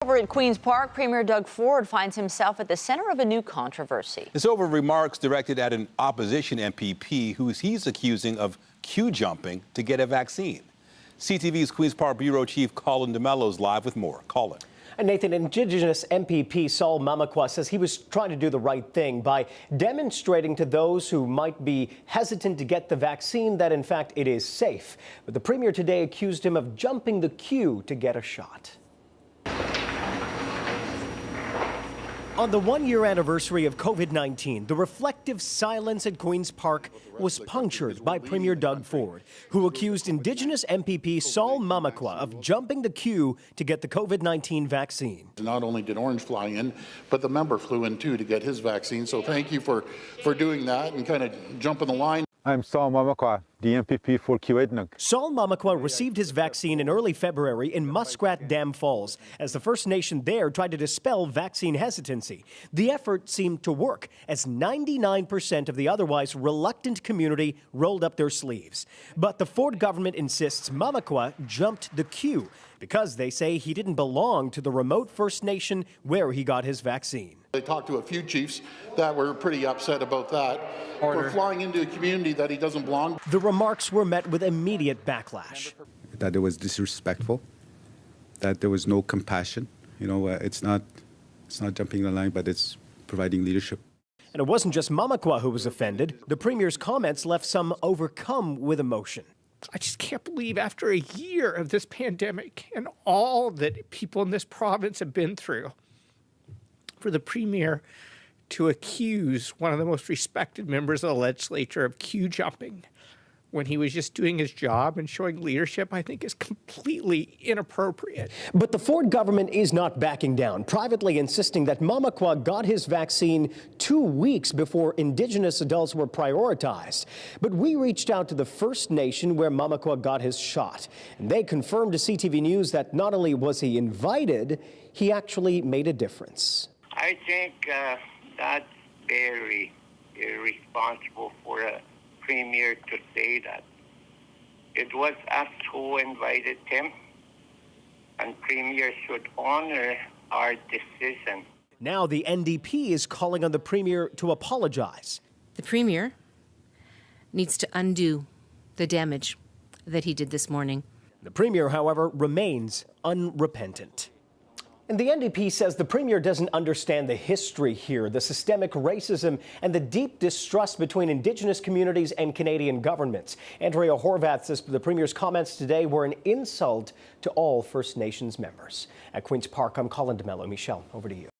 Over at Queen's Park, Premier Doug Ford finds himself at the center of a new controversy. It's over remarks directed at an opposition MPP who he's accusing of queue jumping to get a vaccine. CTV's Queen's Park Bureau Chief Colin DeMello is live with more. Colin. And Nathan, Indigenous MPP Saul Mamakwa says he was trying to do the right thing by demonstrating to those who might be hesitant to get the vaccine that, in fact, it is safe. But the Premier today accused him of jumping the queue to get a shot. On the one-year anniversary of COVID-19, the reflective silence at Queen's Park was punctured by Premier Doug Ford, who accused Indigenous MPP Saul Mamakwa of jumping the queue to get the COVID-19 vaccine. Not only did Orange fly in, but the member flew in too to get his vaccine. So thank you for doing that and kind of jumping the line. I'm Saul Mamakwa, the MPP for Kiwetnug. Saul Mamakwa received his vaccine in early February in Muskrat Dam Falls as the First Nation there tried to dispel vaccine hesitancy. The effort seemed to work as 99% of the otherwise reluctant community rolled up their sleeves. But the Ford government insists Mamakwa jumped the queue because they say he didn't belong to the remote First Nation where he got his vaccine. I talked to a few chiefs that were pretty upset about that. For flying into a community that he doesn't belong. The remarks were met with immediate backlash. That it was disrespectful, that there was no compassion. You know, it's not jumping the line, but it's providing leadership. And it wasn't just Mamakwa who was offended. The Premier's comments left some overcome with emotion. I just can't believe after a year of this pandemic and all that people in this province have been through, for the Premier to accuse one of the most respected members of the legislature of queue jumping when he was just doing his job and showing leadership, I think is completely inappropriate. But the Ford government is not backing down, privately insisting that Mamakwa got his vaccine 2 weeks before Indigenous adults were prioritized. But we reached out to the First Nation where Mamakwa got his shot, and they confirmed to CTV News that not only was he invited, he actually made a difference. I think that's very irresponsible for a premier to say that. It was us who invited him, and premier should honor our decision. Now the NDP is calling on the Premier to apologize. The Premier needs to undo the damage that he did this morning. The Premier, however, remains unrepentant. And the NDP says the Premier doesn't understand the history here, the systemic racism and the deep distrust between Indigenous communities and Canadian governments. Andrea Horvath says the Premier's comments today were an insult to all First Nations members. At Queen's Park, I'm Colin DeMello. Michelle, over to you.